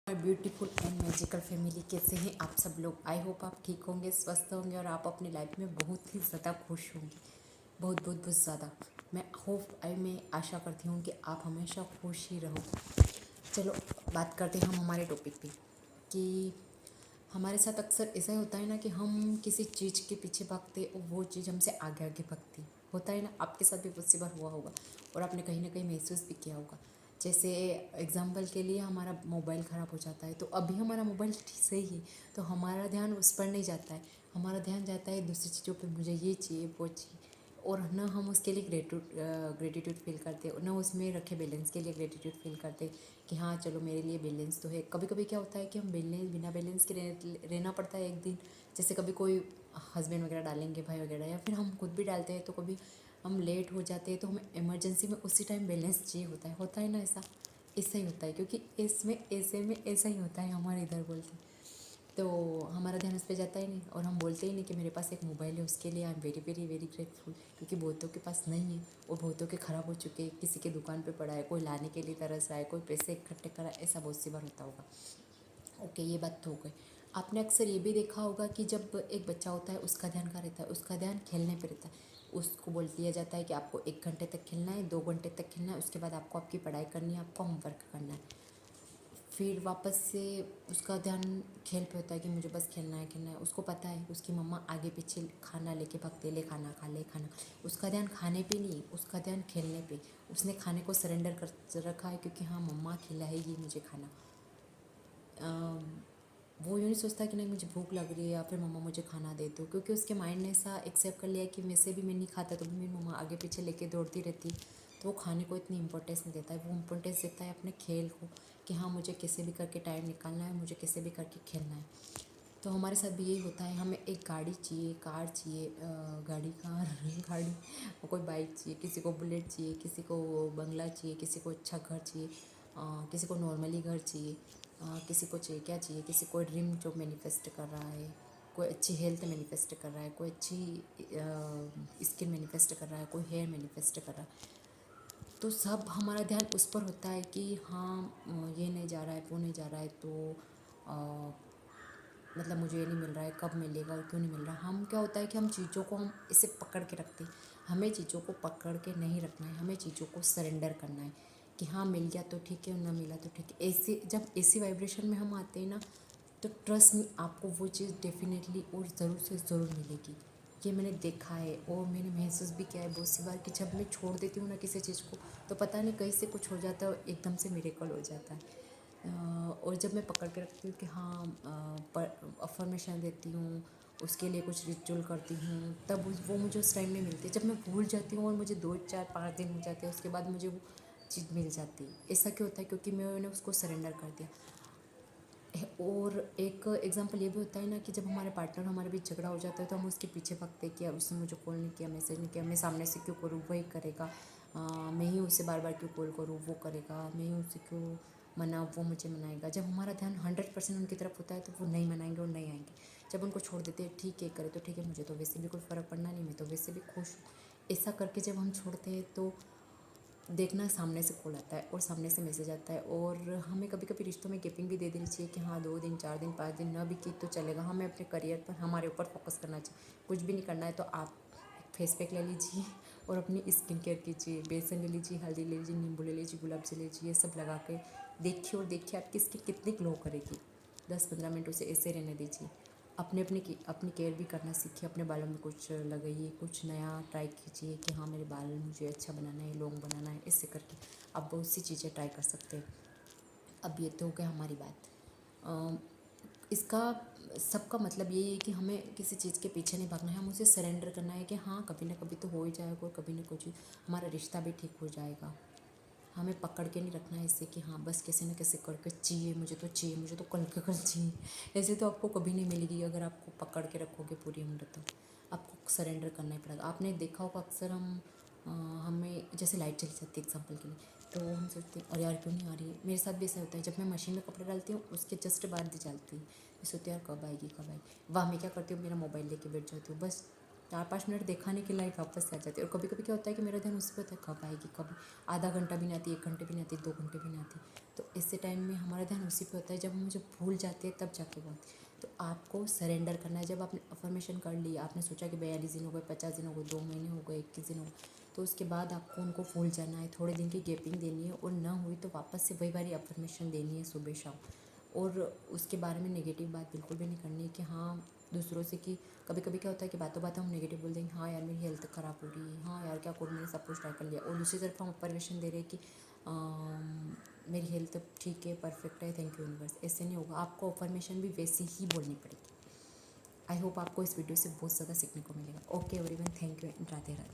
Beautiful and magical family, कैसे हैं आप सब लोग। आई होप आप ठीक होंगे, स्वस्थ होंगे और आप अपनी लाइफ में बहुत ही ज़्यादा खुश होंगे। बहुत बहुत बहुत ज़्यादा। मैं आशा करती हूँ कि आप हमेशा खुश ही रहो। चलो बात करते हैं हम हमारे टॉपिक पे कि हमारे साथ अक्सर ऐसा ही होता है ना कि हम किसी चीज़ के पीछे भागते और वो चीज़ हमसे आगे आगे भागती होता है ना। आपके साथ भी बहुत सी बार हुआ होगा और आपने कहीं ना कहीं महसूस भी किया होगा। जैसे एग्जाम्पल के लिए हमारा मोबाइल ख़राब हो जाता है, तो अभी हमारा मोबाइल सही है तो हमारा ध्यान उस पर नहीं जाता है, हमारा ध्यान जाता है दूसरी चीज़ों पे। मुझे ये चाहिए वो चाहिए, और ना हम उसके लिए ग्रेटिट्यूड फील करते ना उसमें रखे बैलेंस के लिए ग्रेटिट्यूड फील करते कि हाँ चलो मेरे लिए बैलेंस तो है। कभी कभी क्या होता है कि हम बिना बैलेंस के रहना पड़ता है एक दिन। जैसे कभी कोई हस्बैंड वगैरह डालेंगे, भाई वगैरह, या फिर हम खुद भी डालते हैं, तो कभी हम लेट हो जाते हैं तो हमें इमरजेंसी में उसी टाइम बैलेंस चाहिए होता है ना। ऐसा ही होता है, क्योंकि इसमें ऐसे में ऐसा ही होता है। हमारे इधर बोलते तो हमारा ध्यान उस पर जाता ही नहीं और हम बोलते ही नहीं कि मेरे पास एक मोबाइल है, उसके लिए I am very very very grateful. क्योंकि बहुतों के पास नहीं है और बहुतों के ख़राब हो चुके हैं, किसी के दुकान पे पड़ा है, कोई लाने के लिए तरस रहा है, कोई पैसे इकट्ठे करा, ऐसा बहुत सी बार होता होगा। ओके, ये बात तो हो गई। आपने अक्सर ये भी देखा होगा कि जब एक बच्चा होता है उसका ध्यान कहाँ रहता है, उसका ध्यान खेलने पे रहता है। उसको बोल दिया जाता है कि आपको 1 घंटे तक खेलना है, 2 घंटे तक खेलना है, उसके बाद आपको आपकी पढ़ाई करनी है, आपको होमवर्क करना है। फिर वापस से उसका ध्यान खेल पे होता है कि मुझे बस खेलना है खेलना है। उसको पता है उसकी मम्मा आगे पीछे खाना लेके भागते, ले खाना खा, ले खाना। उसका ध्यान खाने पे नहीं, उसका ध्यान खेलने पे। उसने खाने को सरेंडर कर रखा है क्योंकि हाँ मम्मा खिलाएगी मुझे खाना। वो यूँ नहीं सोचता कि नहीं मुझे भूख लग रही है या फिर मम्मा मुझे खाना दे दो, क्योंकि उसके माइंड ने ऐसा एक्सेप्ट कर लिया कि वैसे भी मैं नहीं खाता तो भी मेरी मम्मा आगे पीछे लेके दौड़ती रहती। तो वो खाने को इतनी इंपॉर्टेंस नहीं देता है, वो इंपॉर्टेंस देता है अपने खेल को कि हाँ मुझे कैसे भी करके टाइम निकालना है, मुझे कैसे भी करके खेलना है। तो हमारे साथ भी यही होता है। हमें एक गाड़ी चाहिए, कार चाहिए, गाड़ी कार गाड़ी, कोई बाइक चाहिए, किसी को बुलेट चाहिए, किसी को बंगला चाहिए, किसी को अच्छा घर चाहिए, किसी को नॉर्मली घर चाहिए, किसी को चाहिए क्या चाहिए, किसी को ड्रीम जॉब मैनिफेस्ट कर रहा है, कोई अच्छी हेल्थ मैनिफेस्ट कर रहा है, कोई अच्छी स्किन मैनिफेस्ट कर रहा है, कोई हेयर मैनिफेस्ट कर रहा है। तो सब हमारा ध्यान उस पर होता है कि हाँ ये नहीं जा रहा है, वो नहीं जा रहा है, तो मतलब मुझे ये नहीं मिल रहा है, कब मिलेगा और क्यों नहीं मिल रहा। हम क्या होता है कि हम चीज़ों को हम इसे पकड़ के रखते हैं। हमें चीज़ों को पकड़ के नहीं रखना है, हमें चीज़ों को सरेंडर करना है कि हाँ मिल गया तो ठीक है और ना मिला तो ठीक है। ऐसे जब ऐसी वाइब्रेशन में हम आते हैं ना, तो ट्रस्ट मी आपको वो चीज़ डेफिनेटली और ज़रूर से ज़रूर मिलेगी। ये मैंने देखा है और मैंने महसूस भी किया है बहुत सी बार कि जब मैं छोड़ देती हूँ ना किसी चीज़ को, तो पता नहीं कहीं से कुछ हो जाता है और एकदम से मिरेकल हो जाता है। और जब मैं पकड़ के रखती हूँ कि हाँ पर अफर्मेशन देती हूँ, उसके लिए कुछ रिचुअल करती हूँ, तब वो मुझे उस टाइम में मिलती है। जब मैं भूल जाती हूँ और मुझे 2 4 5 दिन हो जाते हैं, उसके बाद मुझे वो चीज़ मिल जाती है। ऐसा क्यों होता है? क्योंकि मैंने उसको सरेंडर कर दिया। और एक एग्जांपल ये भी होता है ना कि जब हमारे पार्टनर हमारे बीच झगड़ा हो जाता है तो हम उसके पीछे भागते हैं कि यार उसने मुझे कॉल नहीं किया, मैसेज नहीं किया, मैं सामने से क्यों करूँ, वही करेगा। मैं ही उसे बार बार क्यों कॉल करूँ, वो करेगा। मैं ही उसे क्यों मनाऊँ, वो मुझे मनाएगा। जब हमारा ध्यान 100% उनकी तरफ होता है तो वो नहीं मनाएंगे और नहीं आएंगे। जब उनको छोड़ देते हैं, ठीक है करे तो ठीक है, मुझे तो वैसे भी कोई फ़र्क पड़ना नहीं, मैं तो वैसे भी खुश हूँ, ऐसा करके जब हम छोड़ते हैं तो देखना सामने से कॉल आता है और सामने से मैसेज आता है। और हमें कभी कभी रिश्तों में गैपिंग भी दे देनी चाहिए कि हाँ 2 दिन 4 दिन 5 दिन ना भी की तो चलेगा। हमें अपने करियर पर, हमारे ऊपर फोकस करना चाहिए। कुछ भी नहीं करना है तो आप फेस पैक ले लीजिए और अपनी स्किन केयर कीजिए। बेसन ले लीजिए, हल्दी ले लीजिए, नींबू ले लीजिए, गुलाब जल ले लीजिए, ये सब लगा के देखिए और देखिए आपकी स्किन कितनी ग्लो करेगी। 10 15 मिनट उसे ऐसे रहने दीजिए। अपनी केयर भी करना सीखिए। अपने बालों में कुछ लगाइए, कुछ नया ट्राई कीजिए कि हाँ मेरे बाल मुझे अच्छा बनाना है, लॉन्ग बनाना है। इससे करके आप बहुत सी चीज़ें ट्राई कर सकते हैं। अब ये तो हो गया हमारी बात। इसका सबका मतलब यही है कि हमें किसी चीज़ के पीछे नहीं भागना है, हम उसे सरेंडर करना है कि हाँ कभी ना कभी तो हो ही जाएगा और कभी ना कुछ हमारा रिश्ता भी ठीक हो जाएगा। हमें पकड़ के नहीं रखना है इससे कि हाँ बस कैसे ना कैसे करके चाहिए, मुझे तो चाहिए, मुझे तो कल के कल चाहिए। ऐसे तो आपको कभी नहीं मिलेगी अगर आपको पकड़ के रखोगे पूरी उम्र। तो आपको सरेंडर करना ही पड़ेगा। आपने देखा होगा अक्सर हमें जैसे लाइट चली जाती है एग्जाम्पल के लिए, तो हम सोचते हैं अरे यार क्यों नहीं आ रही है। मेरे साथ भी ऐसा होता है, जब मैं मशीन में कपड़े डालती हूँ उसके जस्ट बाद भी डालती हूँ, मैं सोचती हूँ यार कब आएगी कब आएगी। वहाँ मैं क्या करती हूँ, मेरा मोबाइल लेके बैठ जाती हूँ, बस 4-5 मिनट देखा नहीं कि लाइट वापस से आ जाती है। और कभी कभी क्या होता है कि मेरा ध्यान उसी पे होता है कब आएगी, कब आधा घंटा भी नहीं आती, 1 घंटे भी नहीं आती, 2 घंटे भी नहीं आती। तो ऐसे टाइम में हमारा ध्यान उसी पे होता है, जब हम मुझे भूल जाते हैं तब जाके वो आती है। तो आपको सरेंडर करना है। जब आपने अफर्मेशन कर ली, आपने सोचा कि 42 दिन हो गए, 50 दिन हो गए, 2 महीने हो गए, 21 दिन हो गए, तो उसके बाद आपको उनको भूल जाना है, थोड़े दिन की गैपिंग देनी है, और ना हुई तो वापस से वही वाली अफर्मेशन देनी है सुबह शाम। और उसके बारे में नेगेटिव बात बिल्कुल भी नहीं करनी है कि हाँ दूसरों से, कि कभी कभी क्या होता है कि बातों बातों हम नेगेटिव बोल देंगे, हाँ यार मेरी हेल्थ ख़राब हो रही है, हाँ यार क्या करूँ, मैंने सब कुछ ट्राई कर लिया, और दूसरी तरफ हम अफर्मेशन दे रहे हैं कि मेरी हेल्थ ठीक है, परफेक्ट है, थैंक यू यूनिवर्स। ऐसे नहीं होगा, आपको अफर्मेशन भी वैसे ही बोलनी पड़ेगी। आई होप आपको इस वीडियो से बहुत ज़्यादा सीखने को मिलेगा। Okay everyone, thank you and Radhe Radhe.